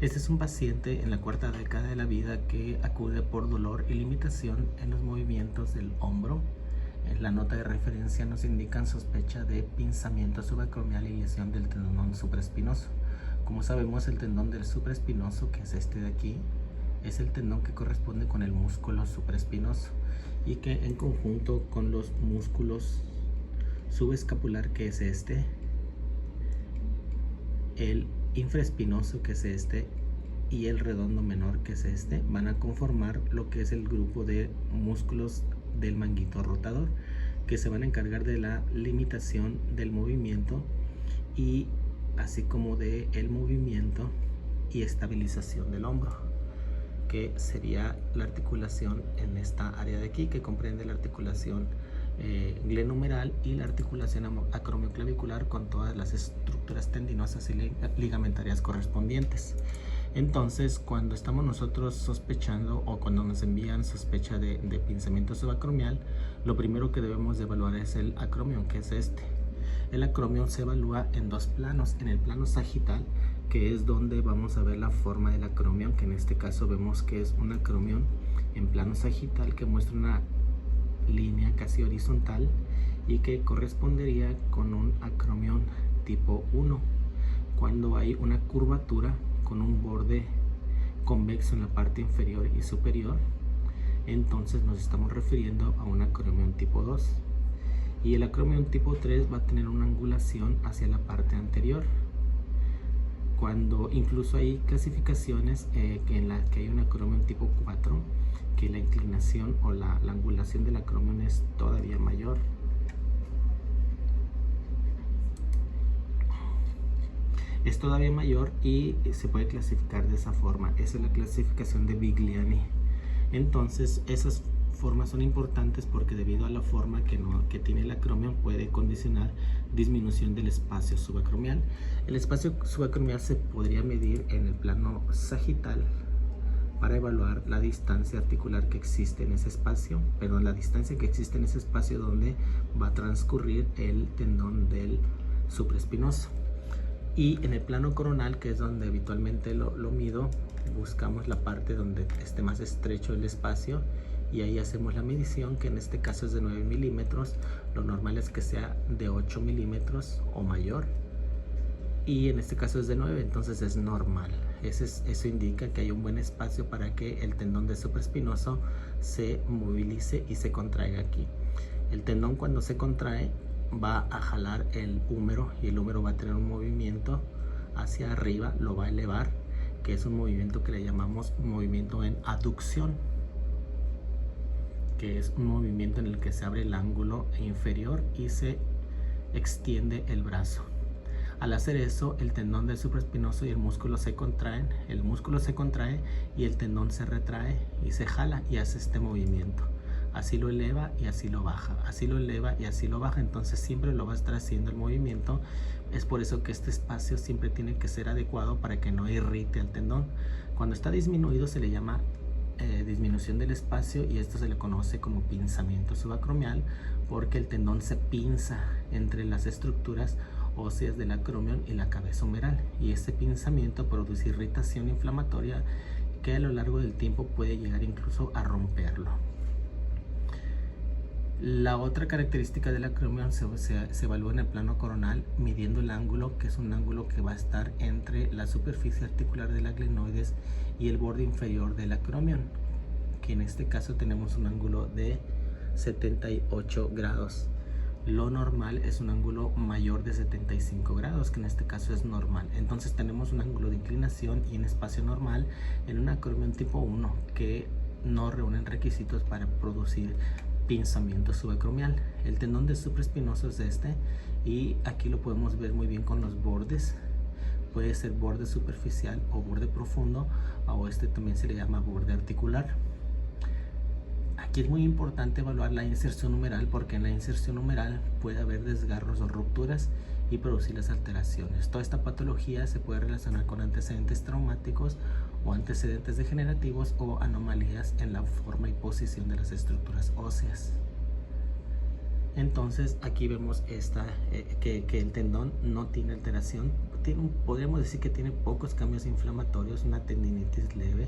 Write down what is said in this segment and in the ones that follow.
Este es un paciente en la cuarta década de la vida que acude por dolor y limitación en los movimientos del hombro. En la nota de referencia nos indican sospecha de pinzamiento subacromial y lesión del tendón supraespinoso. Como sabemos, el tendón del supraespinoso, que es este de aquí, es el tendón que corresponde con el músculo supraespinoso y que en conjunto con los músculos subescapular, que es este, el infraespinoso, que es este, y el redondo menor, que es este, van a conformar lo que es el grupo de músculos del manguito rotador, que se van a encargar de la limitación del movimiento y así como de el movimiento y estabilización del hombro, que sería la articulación en esta área de aquí, que comprende la articulación glenohumeral y la articulación acromioclavicular con todas las estructuras tendinosas y ligamentarias correspondientes. Entonces, cuando estamos nosotros sospechando o cuando nos envían sospecha de pinzamiento subacromial, lo primero que debemos de evaluar es el acromion, que es este. El acromion se evalúa en dos planos: en el plano sagital, que es donde vamos a ver la forma del acromion, que en este caso vemos que es un acromion en plano sagital que muestra una línea casi horizontal y que correspondería con un acromion tipo 1 cuando hay una curvatura con un borde convexo en la parte inferior y superior. Entonces nos estamos refiriendo a un acromion tipo 2, y el acromion tipo 3 va a tener una angulación hacia la parte anterior, cuando incluso hay clasificaciones en las que hay un acromion tipo 4, que la inclinación o la angulación del acromion es todavía mayor. Es todavía mayor y se puede clasificar de esa forma. Esa es la clasificación de Vigliani. Entonces, esas formas son importantes porque debido a la forma que tiene el acromion puede condicionar disminución del espacio subacromial. El espacio subacromial se podría medir en el plano sagital para evaluar la distancia articular que existe en ese espacio, la distancia que existe en ese espacio donde va a transcurrir el tendón del supraespinoso. Y en el plano coronal, que es donde habitualmente lo mido, buscamos la parte donde esté más estrecho el espacio y ahí hacemos la medición, que en este caso es de 9 milímetros. Lo normal es que sea de 8 milímetros o mayor, y en este caso es de 9, entonces es normal. Eso indica que hay un buen espacio para que el tendón del supraespinoso se movilice y se contraiga aquí. El tendón, cuando se contrae, va a jalar el húmero y el húmero va a tener un movimiento hacia arriba, lo va a elevar, que es un movimiento que le llamamos movimiento en aducción, que es un movimiento en el que se abre el ángulo inferior y se extiende el brazo. Al hacer eso, el tendón del supraespinoso y el músculo se contraen, el músculo se contrae y el tendón se retrae y se jala y hace este movimiento. Así lo eleva y así lo baja, así lo eleva y así lo baja, entonces siempre lo va a estar haciendo el movimiento. Es por eso que este espacio siempre tiene que ser adecuado para que no irrite al tendón. Cuando está disminuido se le llama disminución del espacio, y esto se le conoce como pinzamiento subacromial, porque el tendón se pinza entre las estructuras óseas del acromion y la cabeza humeral, y este pinzamiento produce irritación inflamatoria que a lo largo del tiempo puede llegar incluso a romperlo. La otra característica del acromion se evalúa en el plano coronal midiendo el ángulo, que es un ángulo que va a estar entre la superficie articular de la glenoides y el borde inferior del acromion, que en este caso tenemos un ángulo de 78 grados. Lo normal es un ángulo mayor de 75 grados, que en este caso es normal. Entonces tenemos un ángulo de inclinación y un espacio normal en un acromion tipo 1 que no reúnen requisitos para producir pinzamiento subacromial. El tendón del supraespinoso es este, y aquí lo podemos ver muy bien con los bordes. Puede ser borde superficial o borde profundo, o este también se le llama borde articular. Aquí es muy importante evaluar la inserción humeral, porque en la inserción humeral puede haber desgarros o rupturas y producir las alteraciones. Toda esta patología se puede relacionar con antecedentes traumáticos o antecedentes degenerativos o anomalías en la forma y posición de las estructuras óseas. Entonces aquí vemos que el tendón no tiene alteración, podríamos decir que tiene pocos cambios inflamatorios, una tendinitis leve,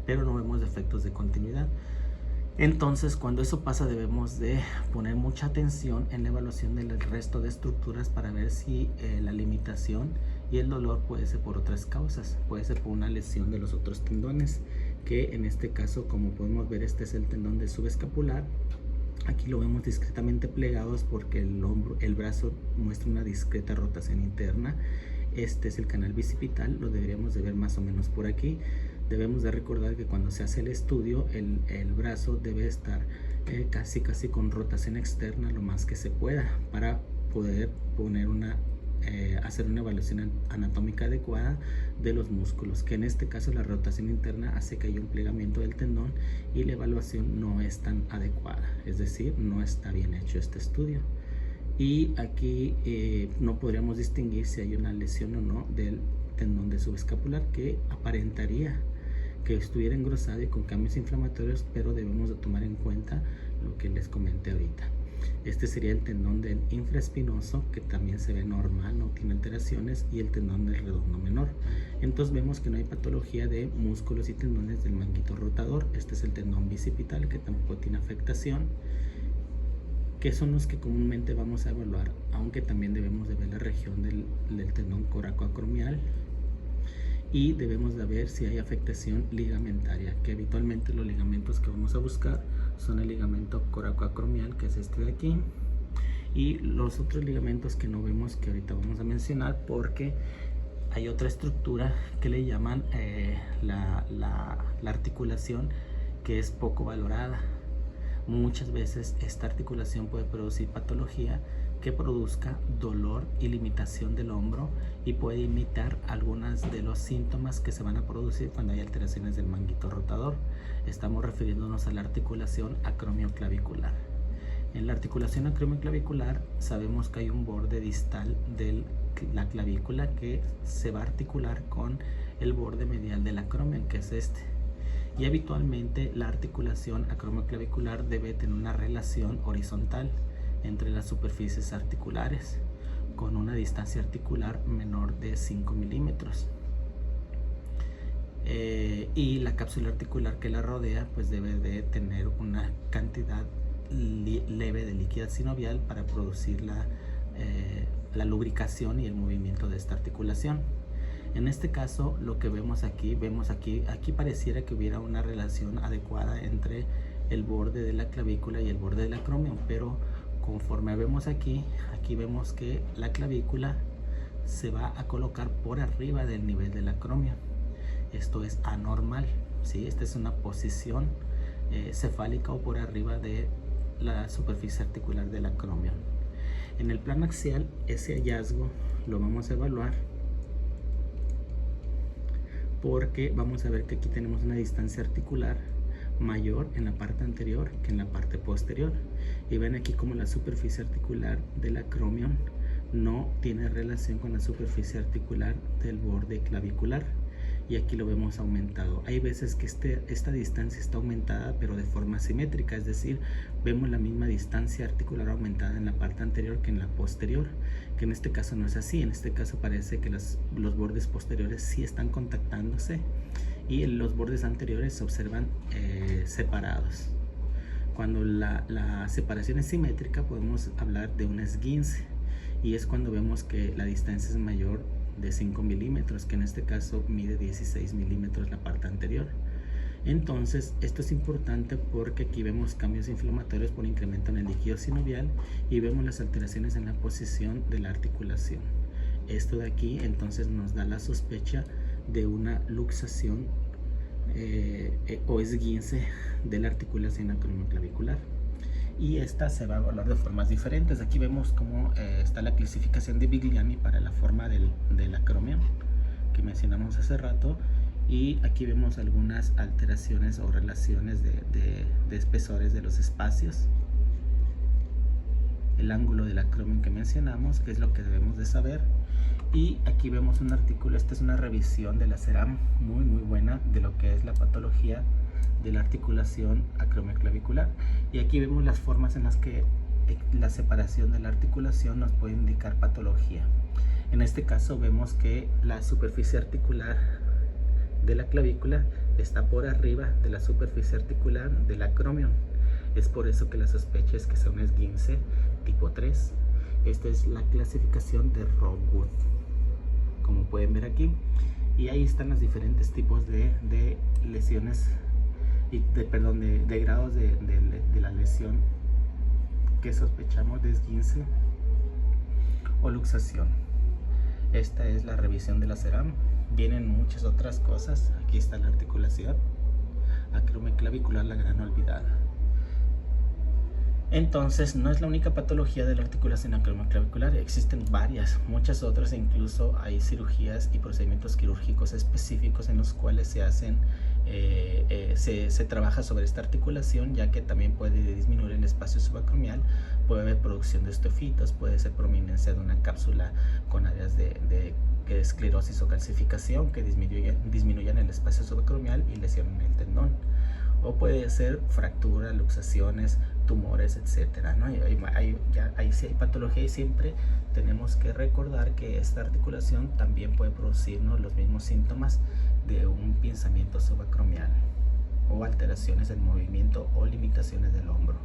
pero no vemos defectos de continuidad. Entonces, cuando eso pasa, debemos de poner mucha atención en la evaluación del resto de estructuras para ver si la limitación y el dolor puede ser por otras causas. Puede ser por una lesión de los otros tendones, que en este caso, como podemos ver, este es el tendón de subescapular. Aquí lo vemos discretamente plegados porque el brazo muestra una discreta rotación interna. Este es el canal bicipital, lo deberíamos de ver más o menos por aquí. Debemos de recordar que cuando se hace el estudio, el brazo debe estar casi con rotación externa lo más que se pueda para poder hacer una evaluación anatómica adecuada de los músculos, que en este caso la rotación interna hace que haya un plegamiento del tendón y la evaluación no es tan adecuada, es decir, no está bien hecho este estudio. Y aquí no podríamos distinguir si hay una lesión o no del tendón de subescapular, que aparentaría que estuviera engrosado y con cambios inflamatorios, pero debemos de tomar en cuenta lo que les comenté ahorita. Este sería el tendón del infraespinoso, que también se ve normal, no tiene alteraciones, y el tendón del redondo menor. Entonces vemos que no hay patología de músculos y tendones del manguito rotador. Este es el tendón bicipital, que tampoco tiene afectación, que son los que comúnmente vamos a evaluar, aunque también debemos de ver la región del tendón coracoacromial, y debemos de ver si hay afectación ligamentaria, que habitualmente los ligamentos que vamos a buscar son el ligamento coracoacromial, que es este de aquí, y los otros ligamentos que no vemos, que ahorita vamos a mencionar, porque hay otra estructura que le llaman la articulación, que es poco valorada. Muchas veces esta articulación puede producir patología que produzca dolor y limitación del hombro, y puede imitar algunos de los síntomas que se van a producir cuando hay alteraciones del manguito rotador. Estamos refiriéndonos a la articulación acromioclavicular. En la articulación acromioclavicular sabemos que hay un borde distal de la clavícula que se va a articular con el borde medial del acromion, que es este. Y habitualmente la articulación acromioclavicular debe tener una relación horizontal entre las superficies articulares, con una distancia articular menor de 5 milímetros. Y la cápsula articular que la rodea pues debe de tener una cantidad leve de líquido sinovial para producir la lubricación y el movimiento de esta articulación. En este caso, lo que vemos aquí pareciera que hubiera una relación adecuada entre el borde de la clavícula y el borde del acromion, pero conforme vemos aquí vemos que la clavícula se va a colocar por arriba del nivel del acromion. Esto es anormal, ¿sí? Esta es una posición cefálica o por arriba de la superficie articular del acromion. En el plano axial, ese hallazgo lo vamos a evaluar, porque vamos a ver que aquí tenemos una distancia articular mayor en la parte anterior que en la parte posterior, y ven aquí como la superficie articular del acromion no tiene relación con la superficie articular del borde clavicular, y aquí lo vemos aumentado. Hay veces que esta distancia está aumentada pero de forma simétrica, es decir, vemos la misma distancia articular aumentada en la parte anterior que en la posterior, que en este caso no es así. En este caso parece que los bordes posteriores sí están contactándose y los bordes anteriores se observan separados. Cuando la separación es simétrica podemos hablar de un esguince, y es cuando vemos que la distancia es mayor de 5 milímetros, que en este caso mide 16 milímetros la parte anterior. Entonces esto es importante porque aquí vemos cambios inflamatorios por incremento en el líquido sinovial y vemos las alteraciones en la posición de la articulación. Esto de aquí entonces nos da la sospecha de una luxación o esguince de la articulación acromioclavicular, y esta se va a evaluar de formas diferentes. Aquí vemos cómo está la clasificación de Vigliani para la forma del acromion que mencionamos hace rato, y aquí vemos algunas alteraciones o relaciones de espesores de los espacios, el ángulo del acromion que mencionamos, que es lo que debemos de saber. Y aquí vemos un artículo, esta es una revisión de la CERAM muy buena de lo que es la patología de la articulación acromioclavicular, y aquí vemos las formas en las que la separación de la articulación nos puede indicar patología. En este caso vemos que la superficie articular de la clavícula está por arriba de la superficie articular del acromion. Es por eso que la sospecha es que sea un esguince tipo 3. Esta es la clasificación de Rothwood, como pueden ver aquí. Y ahí están los diferentes tipos de lesiones y de grados de la lesión que sospechamos de esguince o luxación. Esta es la revisión de la CERAM. Vienen muchas otras cosas. Aquí está la articulación acromioclavicular, la gran olvidada. Entonces, no es la única patología de la articulación acromioclavicular, existen muchas otras, e incluso hay cirugías y procedimientos quirúrgicos específicos en los cuales se hacen, se trabaja sobre esta articulación, ya que también puede disminuir el espacio subacromial, puede haber producción de osteofitos, puede ser prominencia de una cápsula con áreas de esclerosis o calcificación que disminuyan el espacio subacromial y lesionen el tendón. O puede ser fractura, luxaciones, tumores, etcétera, ¿no? Ahí sí hay patología, y siempre tenemos que recordar que esta articulación también puede producirnos los mismos síntomas de un pinzamiento subacromial o alteraciones del movimiento o limitaciones del hombro.